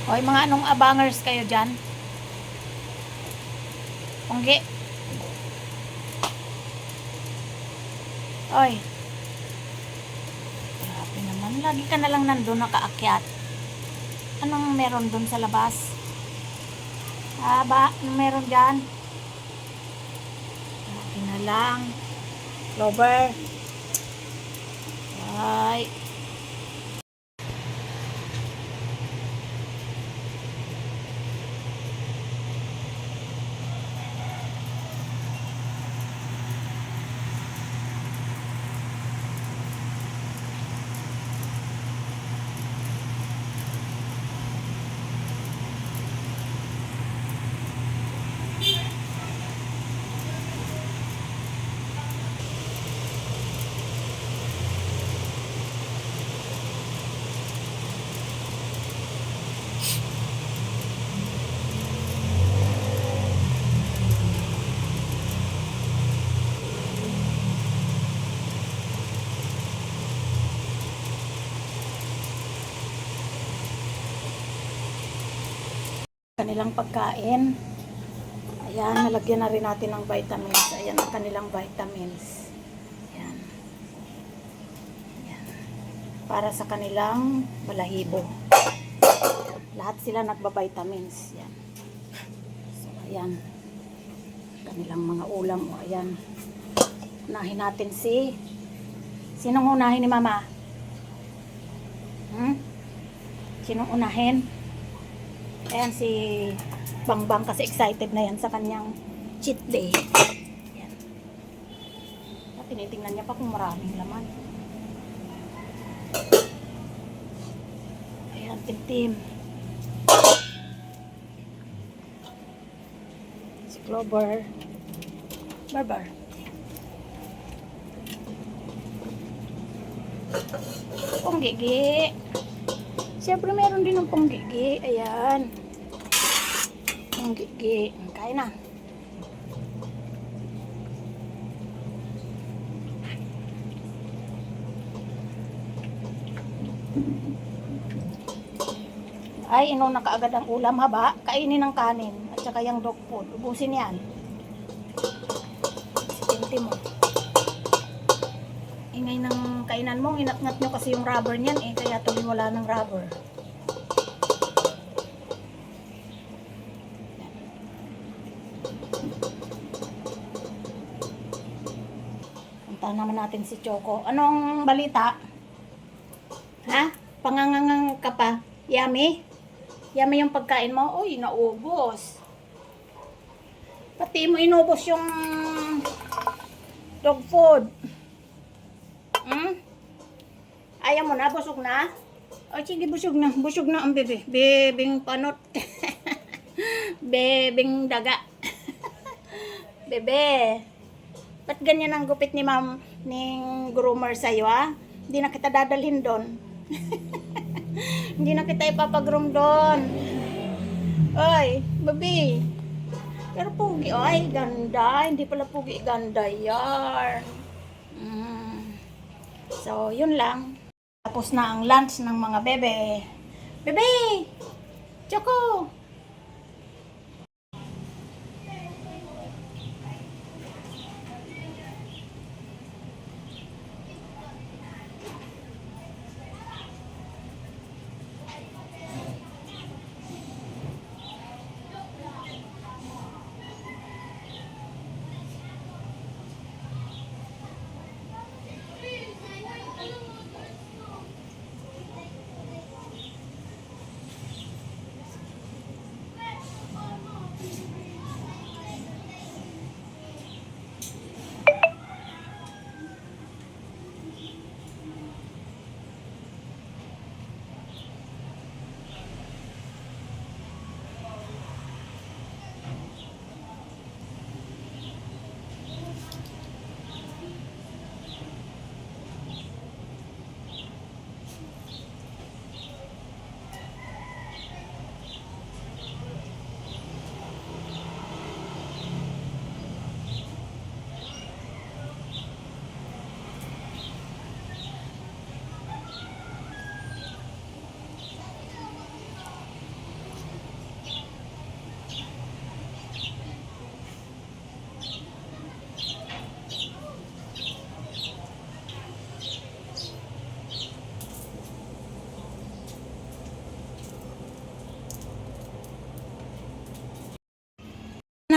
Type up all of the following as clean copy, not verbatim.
Hoy, mga anong abangers kayo dyan? Punggi. Oy. Grabe naman. Lagi ka na lang nandun nakaakyat. Anong meron dun sa labas? Anong meron dyan? Lagi na lang. Clover. Ay. Kanilang pagkain. Ayan, nalagyan na rin natin ng vitamins. Ayan ang kanilang vitamins. Ayan. Ayan. Para sa kanilang balahibo. Lahat sila nagba-vitamins. Ayan. So, ayan. Kanilang mga ulam. O, ayan. Unahin natin si... Sinong unahin ni Mama? Sinong unahin? Ayan si Bangbang kasi excited na yan sa kanyang cheat day. Ayan. Tinitingnan niya pa kung maraming laman. Ayan, tim-tim. Si Clover. Barbar. Ponggigi. Siyempre meron din ng ponggigi. Ayan. Ponggigi. Kain na. Ay, inuna ka agad ang ulam, haba. Kainin ng kanin. At saka yung dog food. Ubusin yan. Sinti mo. Ingay ng kainan mo. Inat-ngat nyo kasi yung rubber niyan eh. Kaya tuloy wala ng rubber. Punta naman natin si Choco. Anong balita? Ha? Pangangangang ka pa? Yummy? Yummy yung pagkain mo? Uy, naubos. Pati mo inubos yung dog food. Ayaw mo na? Busog na? O sige, busog na. Busog na ang bebe. Bebing panot. Bebing daga. Bebe. Ba't ganyan ang gupit ni ma'am ning groomer sa'yo, ha? Hindi na kita dadalhin doon. Hindi na kita ipapagroom doon. Oy, baby. Pero pugi, ay, ganda. Hindi pala pugi, ganda yarn. So, yun lang. Tapos na ang lunch ng mga bebe. Bebe! Choco!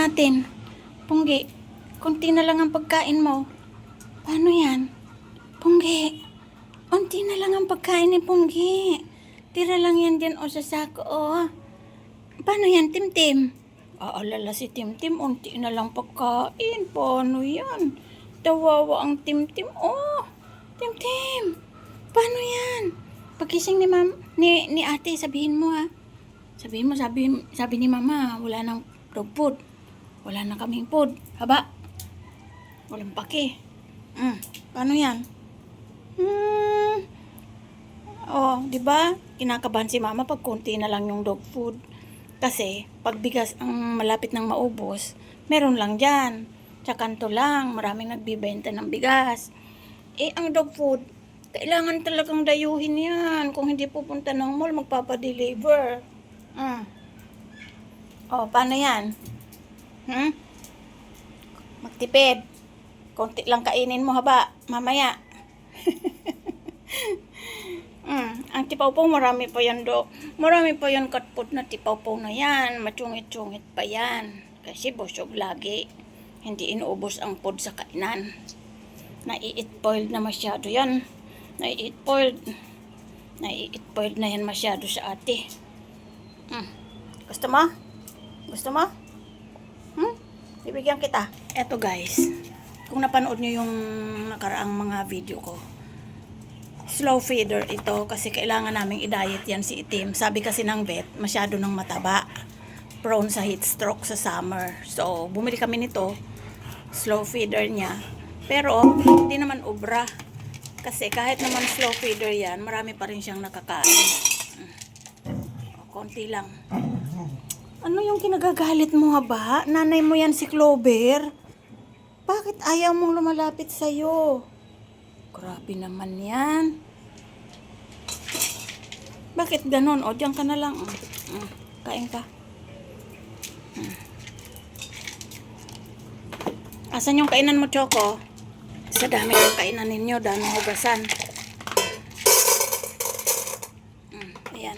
natin. Punggi, konti na lang ang pagkain mo. Paano yan? Punggi, konti na lang ang pagkain ni Punggi. Tira lang yan dyan o sa sako o. Paano yan, Timtim? Aalala si Timtim, unti na lang pagkain. Paano yan? Tawawa ang Timtim. Oh, Timtim, paano yan? Pagkising ni ate, sabihin mo ha. Sabihin mo, sabi ni mama, wala nang dog food. Wala na kaming food. Haba. Walang pake. Paano yan? Oh, di ba? Kinakabahan si mama pag konti na lang yung dog food. Kasi, pag bigas ang malapit ng maubos, meron lang dyan. Tsakanto lang, maraming nagbibenta ng bigas. Eh, ang dog food, kailangan talagang dayuhin yan. Kung hindi pupunta ng mall, magpapadeliver. Oh, paano yan? Magtipid. Konti lang kainin mo haba, mamaya. Ang tipaw-paw, marami pa yan Marami pa yan katpot na tipaw-paw na yan. Matsungit-tsungit pa yan. Kasi busog lagi. Hindi inuubos ang food sa kainan. Nai-eat-boiled na masyado yan. Nai-eat-boiled na yan masyado sa ate. Gusto mo? Gusto mo? Bibigyan kita. Eto guys, kung napanood nyo yung nakaraang mga video ko, slow feeder ito kasi kailangan naming i-diet yan si Itim. Sabi kasi ng vet, masyado ng mataba. Prone sa heat stroke sa summer. So, bumili kami nito. Slow feeder niya. Pero, hindi naman ubra. Kasi kahit naman slow feeder yan, marami pa rin siyang nakakain. Konti lang. Ano yung kinagagalit mo haba? Nanay mo yan si Clover? Bakit ayaw mong lumalapit sa'yo? Grabe naman yan. Bakit ganon? O, diyan ka na lang. Kain ka. Asan yung kainan mo, Choco? Sa dami ng kainan ninyo, daming hugasan. Ayan.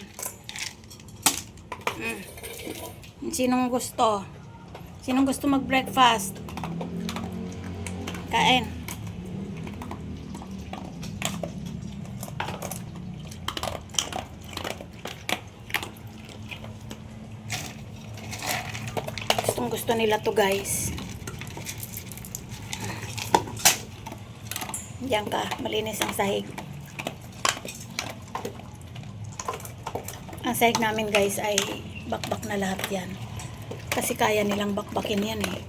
Sinong gusto? Sinong gusto mag-breakfast? Kain. Gusto nila to guys. Diyan ka, malinis ang sahig. Ang sahig namin guys ay bakbak na lahat yan. Kasi kaya nilang bakbakin yan eh.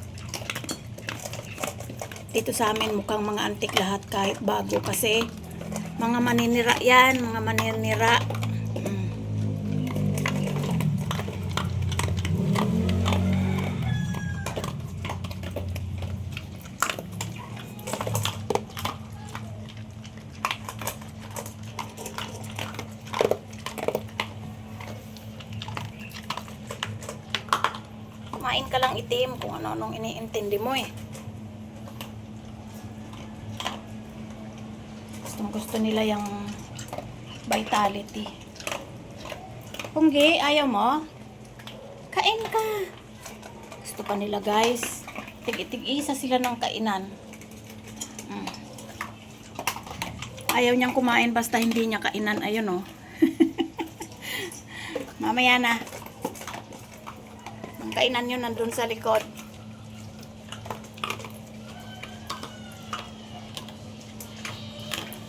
Dito sa amin mukhang mga antik lahat kahit bago kasi mga maninira yan, mga maninira. Kumain ka lang Itim kung ano-anong iniintindi mo eh. Gusto nila yung vitality. Punggi, ayaw mo? Kain ka. Gusto pa nila guys. Tig-isa sila ng kainan. Ayaw niyang kumain basta hindi niya kainan. Ayun oh. Mamaya na. Ang kainan nyo nandun sa likod.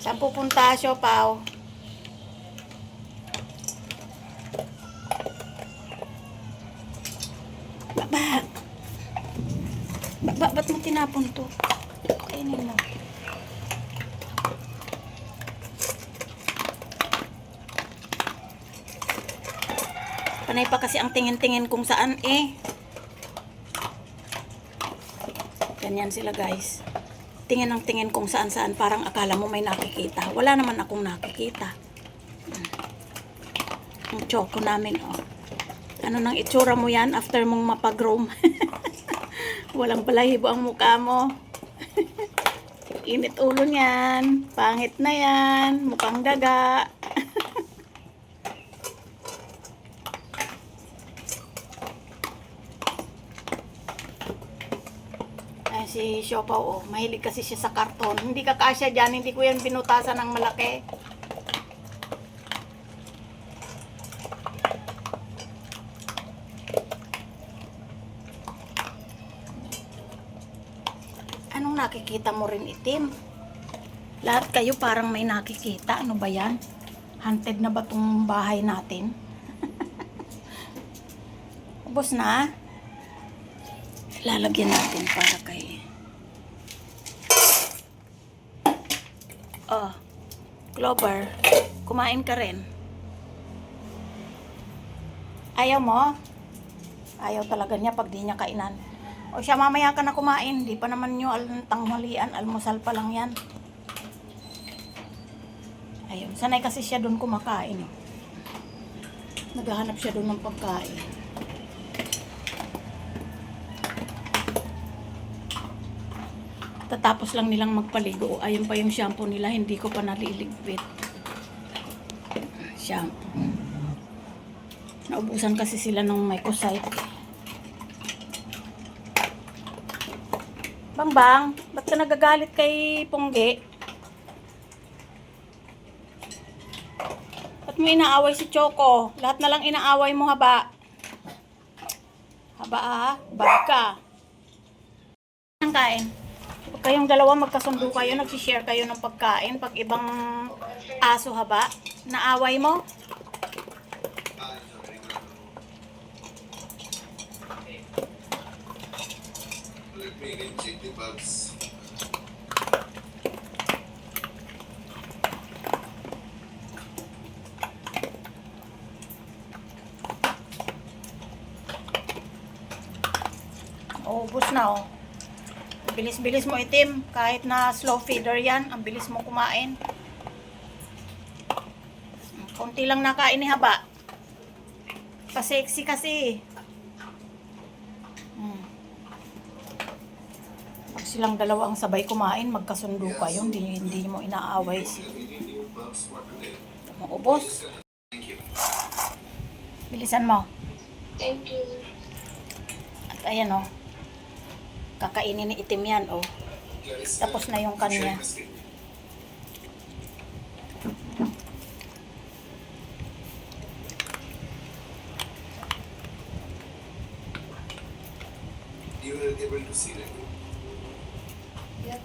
Saan pupunta, Siopaw? Baba! Baba, ba't mo tinapon to? Kainin mo. Panay pa kasi ang tingin-tingin kung saan eh. Ganyan sila guys. Tingin ang tingin kung saan-saan. Parang akala mo may nakikita. Wala naman akong nakikita. Ang choco namin oh. Ano nang itsura mo yan after mong mapag-roam? Walang balahibo ang mukha mo. Init ulo niyan. Pangit na yan. Mukhang daga. si Siopaw, oh. Mahilig kasi siya sa karton. Hindi kakasya dyan, hindi ko yan binutasan ng malaki. Anong nakikita mo rin, itim? Lahat kayo parang may nakikita. Ano ba yan? Haunted na ba tong bahay natin? Ubos na. Lalagyan natin para kay... Oh, Clover, kumain ka rin. Ayaw mo? Ayaw talaga niya pag di niya kainan. O siya, mamaya ka na kumain. Di pa naman nyo tanghalian, almusal pa lang yan. Ayun, sanay kasi siya doon kumakain. Naghahanap siya doon ng pagkain. Tatapos lang nilang magpaligo. Ayun pa yung shampoo nila, hindi ko pa naliligpit. Shampoo. Naubusan kasi sila ng Mycosite. Bang, ba't ka nagagalit kay Pungge? Ba't mo inaaway si Choco? Lahat na lang inaaway mo, haba. Haba bad ka. Ang kain. Pag kayong dalawa magkasundo kayo, nagsishare kayo ng pagkain. Pag ibang aso, haba, naaway mo? Ubus na, oh. Bilis-bilis mo, itim. Kahit na slow feeder yan, ang bilis mo kumain. Konti lang nakain ni haba. Pa-sexy kasi. Pag silang dalawa ang sabay kumain, magkasundo kayo. Hindi mo inaaway. Ubos. Bilisan mo. Thank you. At ayan, oh. Kakainin ni itim yan, oh. Tapos na yung kanya. You were able to see that? Yeah.